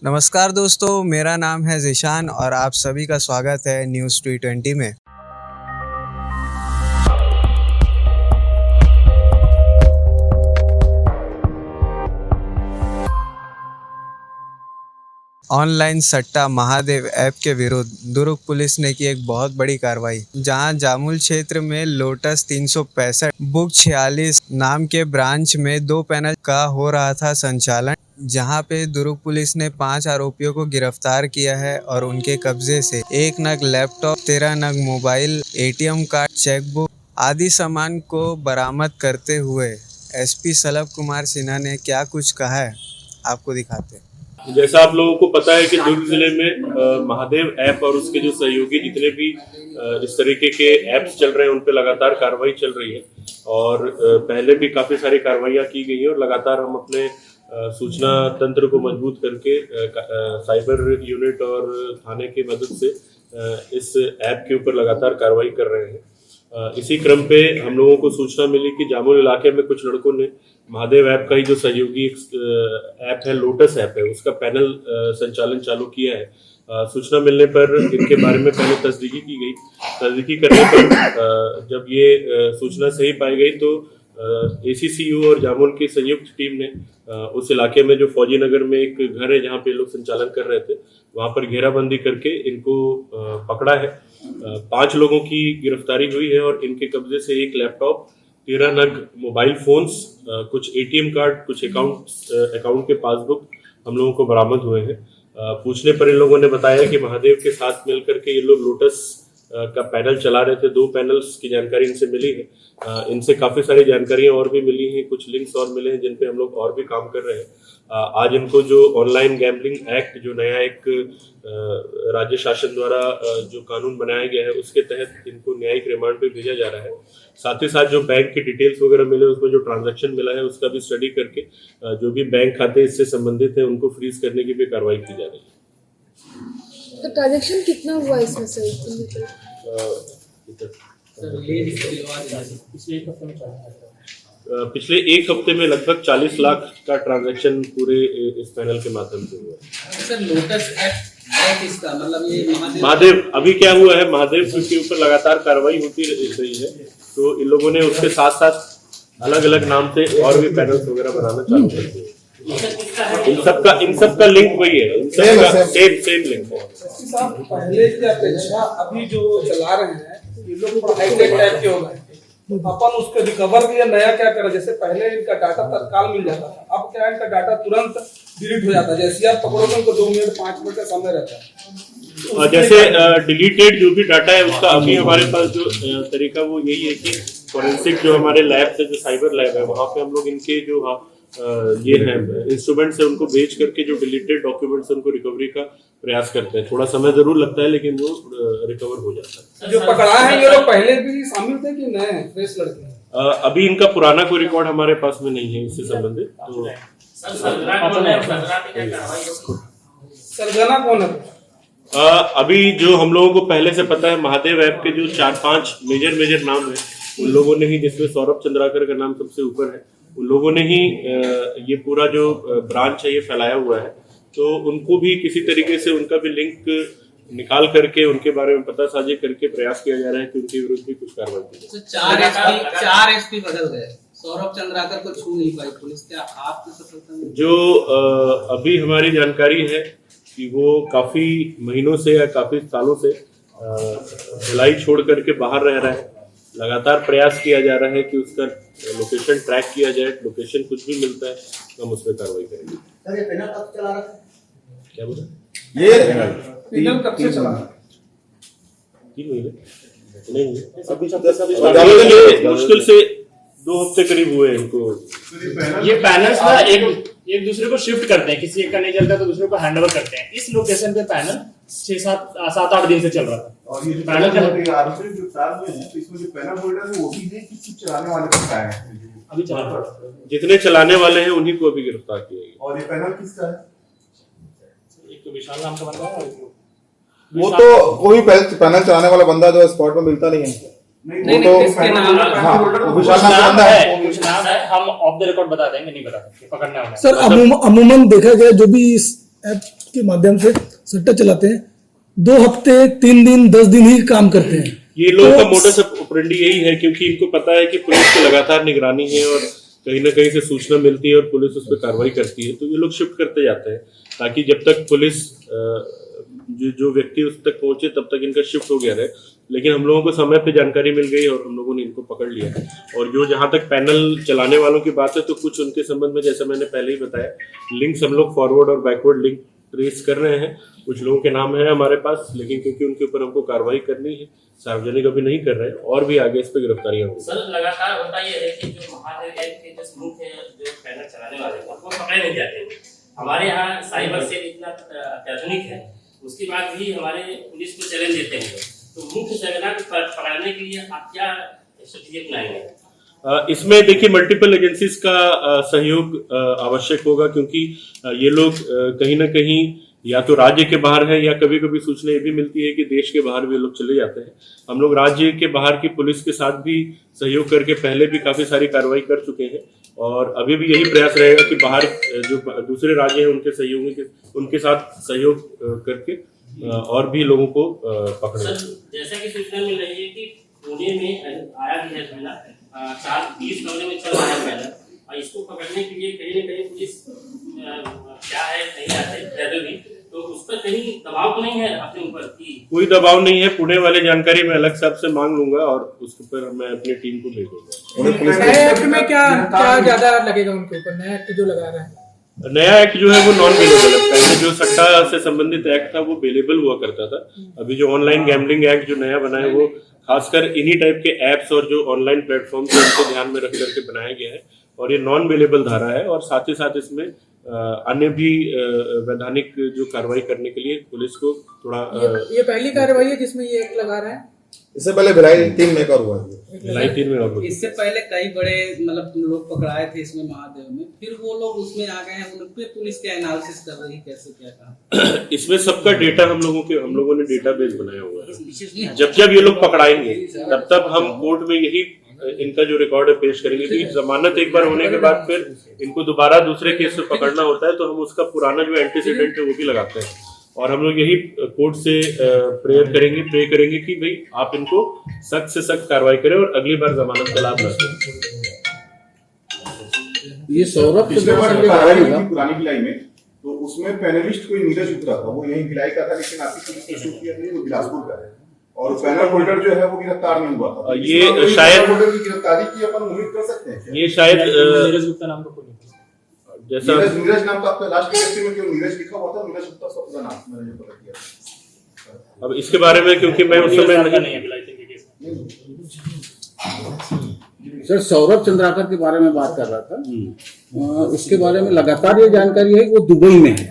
नमस्कार दोस्तों, मेरा नाम है ज़ीशान और आप सभी का स्वागत है न्यूज़ T20 में। ऑनलाइन सट्टा महादेव ऐप के विरुद्ध दुर्ग पुलिस ने की एक बहुत बड़ी कार्रवाई, जहां जामुल क्षेत्र में लोटस 365 बुक 46 नाम के ब्रांच में 2 पैनल का हो रहा था संचालन, जहां पे दुर्ग पुलिस ने 5 आरोपियों को गिरफ्तार किया है और उनके कब्जे से 1 नग लैपटॉप, 13 नग मोबाइल, ATM कार्ड, चेकबुक आदि सामान को बरामद करते हुए SP सलभ कुमार सिन्हा ने क्या कुछ कहा है, आपको दिखाते हैं। जैसा आप लोगों को पता है कि दुर्ग जिले में महादेव ऐप और उसके जो सहयोगी जितने भी इस तरीके के ऐप्स चल रहे हैं उन पे लगातार कार्रवाई चल रही है और पहले भी काफी सारी कार्रवाइयां की गई हैं और लगातार हम अपने सूचना तंत्र को मजबूत करके साइबर यूनिट और थाने की मदद से इस ऐप के ऊपर लगातार कार्रवाई कर रहे हैं। इसी क्रम पे हम लोगों को सूचना मिली कि जामुल इलाके में कुछ लड़कों ने महादेव ऐप का ही जो सहयोगी ऐप है, लोटस ऐप है, उसका पैनल संचालन चालू किया है। सूचना मिलने पर इनके बारे में पहले तस्दीकी की गई। तस्दीकी करने पर जब ये सूचना सही पाई गई तो ACCU और जामुल की संयुक्त टीम ने उस इलाके में जो फौजी नगर में एक घर है जहाँ पे लोग संचालन कर रहे थे, वहां पर घेराबंदी करके इनको पकड़ा है। 5 लोगों की गिरफ्तारी हुई है और इनके कब्जे से 1 लैपटॉप, 13 नग मोबाइल फोन्स, कुछ ATM कार्ड, कुछ अकाउंट के पासबुक हम लोगों को बरामद हुए हैं। पूछने पर इन लोगों ने बताया कि महादेव के साथ मिलकर के ये लोग लोटस का पैनल चला रहे थे। 2 पैनल्स की जानकारी इनसे मिली है। इनसे काफी सारी जानकारियां और भी मिली हैं, कुछ लिंक्स और मिले हैं जिन पे हम लोग और भी काम कर रहे हैं। आज इनको जो ऑनलाइन गैम्बलिंग एक्ट, जो नया एक राज्य शासन द्वारा जो कानून बनाया गया है, उसके तहत इनको न्यायिक रिमांड पे भेजा जा रहा है। साथ ही साथ जो बैंक की डिटेल्स वगैरह मिले, उसमें जो ट्रांजैक्शन मिला है उसका भी स्टडी करके जो भी बैंक खाते इससे संबंधित है उनको फ्रीज करने की भी कार्रवाई की जा रही है। तो ट्रांजैक्शन कितना हुआ इसमें से? पिछले 1 हफ्ते में लगभग 40 लाख का ट्रांजैक्शन पूरे इस पैनल के माध्यम से हुआ। सर, लोटस ऐप इसका मतलब ये महादेव अभी क्या हुआ है, महादेव के ऊपर लगातार कार्रवाई होती रही है, तो इन लोगों ने उसके साथ साथ अलग अलग नाम से और भी पैनल्स वगैरह बनाना चालू कर दिए। इन सब का लिंक वही है, सेम लिंक है। पहले की अपेक्षा अभी जो चला रहे हैं ये लोग हाईटेक टाइप के हो गए, अपन उसको रिकवर किया। नया क्या करा, जैसे पहले इनका डाटा तत्काल मिल जाता था, अब क्या इनका डाटा तुरंत डिलीट हो जाता है। जैसे आप पकड़ोगे उनको 2 मिनट 5 मिनट का समय रहता है। और जैसे डिलीटेड जो भी डाटा है उसका अभी हमारे पास जो तरीका वो यही है कि फॉरेंसिक जो हमारे लैब से, जो साइबर लैब है, वहाँ पे हम लोग इनके जो ये है इंस्ट्रूमेंट्स है उनको बेच करके जो डिलीटेड डॉक्यूमेंट्स है उनको रिकवरी का प्रयास करते हैं। थोड़ा समय जरूर लगता है लेकिन वो रिकवर हो जाता है। जो पकड़ा है ये लोग पहले भी शामिल थे कि नए फ्रेश लड़के हैं? अभी इनका पुराना कोई रिकॉर्ड हमारे पास में नहीं है इससे संबंधित। तो सरगना कौन है? अभी जो हम लोगों को पहले से पता है, महादेव ऐप के जो 4-5 मेजर नाम है उन लोगों ने ही, जिसमें सौरभ चंद्राकर का नाम सबसे ऊपर है, उन लोगों ने ही ये पूरा जो ब्रांच है ये फैलाया हुआ है। तो उनको भी किसी तरीके से उनका भी लिंक निकाल करके उनके बारे में पता साझी करके प्रयास किया जा रहा है कि उनके विरुद्ध भी कुछ कार्रवाई की जाए। 4 SP बदल गए, सौरभ चंद्राकर को छू नहीं पाई पुलिस। क्या आपको सफलता मिली? जो अभी हमारी जानकारी है कि वो काफी महीनों से या काफी सालों से भिलाई छोड़ करके बाहर रह रहा है। लगातार प्रयास किया जा रहा है कि उसका लोकेशन ट्रैक किया जाए। लोकेशन कुछ भी मिलता है तो हम उस पर कार्रवाई करेंगे। सर, ये पैनल कब चला रहा था? क्या बोला? ये पैनल कब से चला रहा? 3 महीने नहीं, मुश्किल से 2 हफ्ते करीब हुए इनको। ये पैनल्स ना एक दूसरे को शिफ्ट करते हैं, किसी एक का नहीं चलता तो दूसरे को हैंडओवर करते हैं। इस लोकेशन पे पैनल 6-7-8 दिन से चल रहा था। और ये पैनल आरोपी गिरफ्तार हुए हैं, तो इसमें जो पैनल होल्डर है वो भी है कि कुछ चलाने वाले को है? अभी चला रहा है। जितने चलाने वाले हैं उन्हीं को अभी गिरफ्तार किया गया। और ये पैनल किसका है? एक तो विशाल नाम का बंदा है, वो तो कोई पैनल चलाने वाला बंदा जो स्पॉट में मिलता नहीं है। नहीं, वो किसके नाम? हाँ, विशाल नाम नाम है, कुछ नाम है, हम ऑफ द रिकॉर्ड बता देंगे, नहीं बता सकते, पकड़ने वाला है। सर, अमूमन देखा गया जो भी ऐप के माध्यम से सट्टा चलाते हैं, 2 हफ्ते 3 दिन 10 दिन ही काम करते हैं। ये लोगों का मोडस ऑपरेंडी यही है, क्योंकि इनको पता है कि पुलिस की लगातार निगरानी है और कहीं ना कहीं से सूचना मिलती है और पुलिस उस पर कार्रवाई करती है, तो ये लोग शिफ्ट करते जाते हैं ताकि जब तक पुलिस जो व्यक्ति उस तक पहुंचे तब तक इनका शिफ्ट हो गया रहे। लेकिन हम लोगों को समय पे जानकारी मिल गई और हम लोगों ने इनको पकड़ लिया। और जो जहां तक पैनल चलाने वालों की बात है, तो कुछ उनके संबंध में जैसा मैंने पहले ही बताया, लिंक्स हम लोग फॉरवर्ड और बैकवर्ड लिंक ट्रेस कर रहे हैं। कुछ लोगों के नाम है हमारे पास, लेकिन क्योंकि उनके ऊपर हमको कार्रवाई करनी है, सार्वजनिक अभी नहीं कर रहे हैं, और भी आगे इस पर गिरफ्तारियां होंगी। सर लगातार होता ये है कि जो महादेव ऐप के जो मुख्य जो पैनल चलाने वाले हैं वो पकड़े नहीं जाते हैं। हमारे यहाँ साइबर सेल इतना अत्याधुनिक है, उसके बाद भी हमारे पुलिस को चैलेंज देते हैं। तो मुख्य सरगना को पकड़ने के लिए आप क्या स्ट्रेटेजी अपनाएंगे? इसमें देखिए मल्टीपल एजेंसीज का सहयोग आवश्यक होगा, क्योंकि ये लोग कहीं ना कहीं या तो राज्य के बाहर है, या कभी कभी सूचना ये भी मिलती है कि देश के बाहर भी लोग चले जाते हैं। हम लोग राज्य के बाहर की पुलिस के साथ भी सहयोग करके पहले भी काफी सारी कार्रवाई कर चुके हैं, और अभी भी यही प्रयास रहेगा कि बाहर जो दूसरे राज्य हैं उनके सहयोगी के उनके साथ सहयोग करके और भी लोगों को पकड़े। जैसा कि सूचना मिल रही है कि पुणे में आया भी है पहला 4-20 कमरे में चल रहा है पहला, और इसको पकड़ने के लिए कहीं ना कहीं पुलिस क्या है नहीं आते भी, तो उस पर कहीं दबाव तो नहीं है अपने ऊपर की? कोई दबाव नहीं है। पुणे वाले जानकारी मैं अलग से आपसे मांग लूंगा और उसके पर मैं अपनी टीम को भेज दूंगा। नए एक्ट में क्या ज्यादा लगेगा उनके ऊपर? नया एक्ट जो लगा रहा है, नया एक्ट जो है वो नॉन बेलेबल है। पहले जो सट्टा से संबंधित एक्ट था वो बेलेबल हुआ करता था। अभी जो ऑनलाइन गैम्बलिंग एक्ट जो नया बना है वो खासकर इन्हीं टाइप के एप्स और जो ऑनलाइन प्लेटफॉर्म है उनको ध्यान में रख करके बनाया गया है, और ये नॉन बेलेबल धारा है। और साथ ही साथ इसमें अन्य भी वैधानिक जो कार्रवाई करने के लिए पुलिस को थोड़ा ये पहली कार्रवाई है जिसमें ये एक्ट लगा रहा है। इससे पहले भिलाई 3 में और हुआ है। भिलाई 3 में और इससे पहले कई बड़े मतलब लोग पकड़ाए थे इसमें महादेव में, फिर वो लोग उसमें आ गए हैं, उन पे पुलिस क्या एनालिसिस कर रही है, कैसे क्या कहा? इसमें सबका डेटा हम लोगों ने डेटाबेस बनाया हुआ है। जब जब ये लोग पकड़ाएंगे तब तब हम कोर्ट में यही इनका जो रिकॉर्ड है पेश करेंगे कि जमानत एक बार होने के बाद फिर इनको दोबारा दूसरे केस में पकड़ना होता है, तो हम उसका पुराना जो एंटीसीडेंट है वो भी लगाते हैं। और हम लोग यही कोर्ट से प्रे करेंगे कि भाई आप इनको सख्त से सख्त कार्रवाई करें और अगली बार जमानत का लाभ न दें। ये सौरभ पुरानी भिलाई में, तो उसमें पैनलिस्ट कोई नीरज उतरा था, वो यही भिलाई का था, लेकिन आपकी पुलिस ने शूट किया नहीं, वो बिलासपुर का है, और पैनल होल्डर जो है वो गिरफ्तार नहीं हुआ था। ये शायद होल्डर की गिरफ्तारी की अपन उम्मीद कर सकते हैं। ये शायद नीरज गुप्ता नाम का कोई जैसा नीरज नाम तो आपका लास्ट केस में क्यों नीरज लिखा हुआ था, नीरज गुप्ता उसका पूरा नाम मैंने पता किया। अब इसके बारे में क्योंकि मैं उस समय नहीं है भिलाई के केस सर, सौरभ चंद्राकर के बारे में बात कर रहा था। उसके बारे में लगातार ये जानकारी है कि वो दुबई में है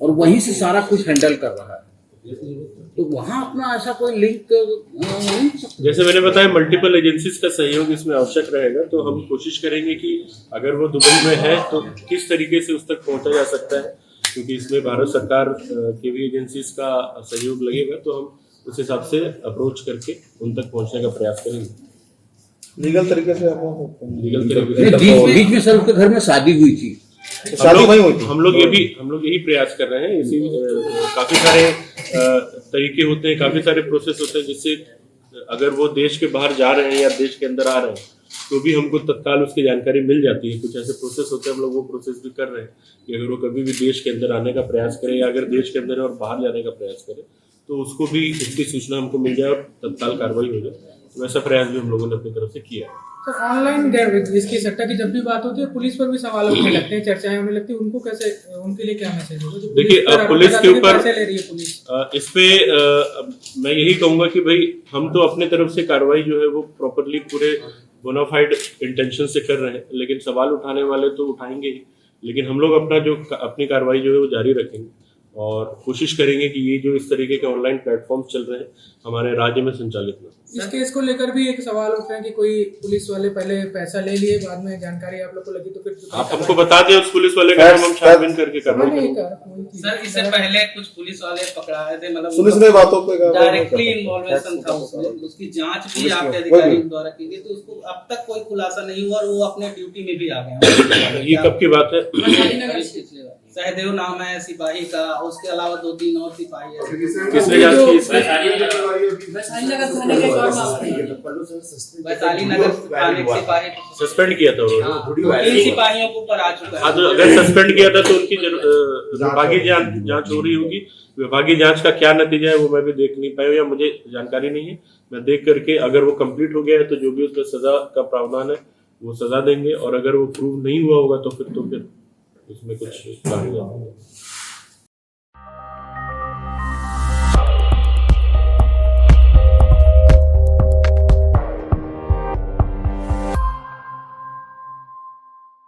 और वहीं से सारा कुछ हैंडल कर रहा है, तो वहाँ अपना ऐसा कोई लिंक नहीं? जैसे मैंने बताया मल्टीपल एजेंसीज का सहयोग इसमें आवश्यक रहेगा, तो हम कोशिश करेंगे कि अगर वो दुबई में है तो किस तरीके से उस तक पहुंचा जा सकता है, क्योंकि इसमें भारत सरकार की भी एजेंसीज का सहयोग लगेगा, तो हम उस हिसाब से अप्रोच करके उन तक पहुंचने का प्रयास करेंगे लीगल तरीके से। बीच में सर उसके घर में शादी हुई थी, शादी वहीं हुई थी। हम लोग यही प्रयास कर रहे हैं। इसी काफी सारे तरीके होते हैं, काफी सारे प्रोसेस होते हैं, जिससे अगर वो देश के बाहर जा रहे हैं या देश के अंदर आ रहे हैं तो भी हमको तत्काल उसकी जानकारी मिल जाती है। कुछ ऐसे प्रोसेस होते हैं, हम लोग वो प्रोसेस भी कर रहे हैं कि अगर वो कभी भी देश के अंदर आने का प्रयास करें या अगर देश के अंदर और बाहर जाने का प्रयास करें तो उसको भी इसकी सूचना हमको मिल जाए और तत्काल कार्रवाई हो जाए। तो वैसा प्रयास भी हम लोगों ने अपनी तरफ से किया है। तो ऑनलाइन जिसकी सट्टा की जब भी बात होती है पुलिस पर भी सवाल उठने लगते हैं, चर्चाएं होने लगती है, उनको कैसे, उनके लिए क्या मैसेज होगा? देखिए पुलिस के ऊपर ले रही है पुलिस, इस पे मैं यही कहूंगा कि भाई हम तो अपने तरफ से कार्रवाई जो है वो प्रॉपरली पूरे बोनाफाइड इंटेंशन से कर रहे हैं, लेकिन सवाल उठाने वाले तो उठाएंगे ही, लेकिन हम लोग अपनी कार्रवाई जो है वो जारी रखेंगे और कोशिश करेंगे कि ये जो इस तरीके के ऑनलाइन प्लेटफॉर्म चल रहे हैं हमारे राज्य में संचालित न। इस केस को लेकर भी एक सवाल उठ रहा है कि कोई पुलिस वाले पहले पैसा ले लिए, बाद में जानकारी आप लोग को लगी तो फिर आप हमको बता दें उस पुलिस वाले का नाम, हम छानबीन करके कार्रवाई करेंगे। सर, इससे पहले कुछ पुलिस वाले पकड़ाए थे, मतलब पुलिस ने बातों पे डायरेक्टली इन्वॉल्वेशन था उसमें, उसकी जांच भी आपके अधिकारियों द्वारा की गई, तो उसको अब तक कोई खुलासा नहीं हुआ और वो अपने ड्यूटी में भी आ गए। ये कब की बात है? सहदेव नाम है सिपाही का, उसके अलावा 2-3 और सिपाही है। किसने जांच की इसमें? वैशाली नगर थाने के वैशाली नगर थाने के सिपाही सस्पेंड किया था उन्होंने। 3 सिपाहियों के ऊपर आ चुका हाँ, है। तो अगर सस्पेंड किया था तो उनकी विभागीय जांच हो रही होगी। विभागीय जांच का क्या नतीजा है वो मैं भी देख नहीं पाया या मुझे जानकारी नहीं है। मैं देख करके अगर वो कंप्लीट हो गया है तो जो भी उसका सजा का प्रावधान है वो सजा देंगे, और अगर वो प्रूव नहीं हुआ होगा तो फिर उसमें कुछ कार्रवाई होगी।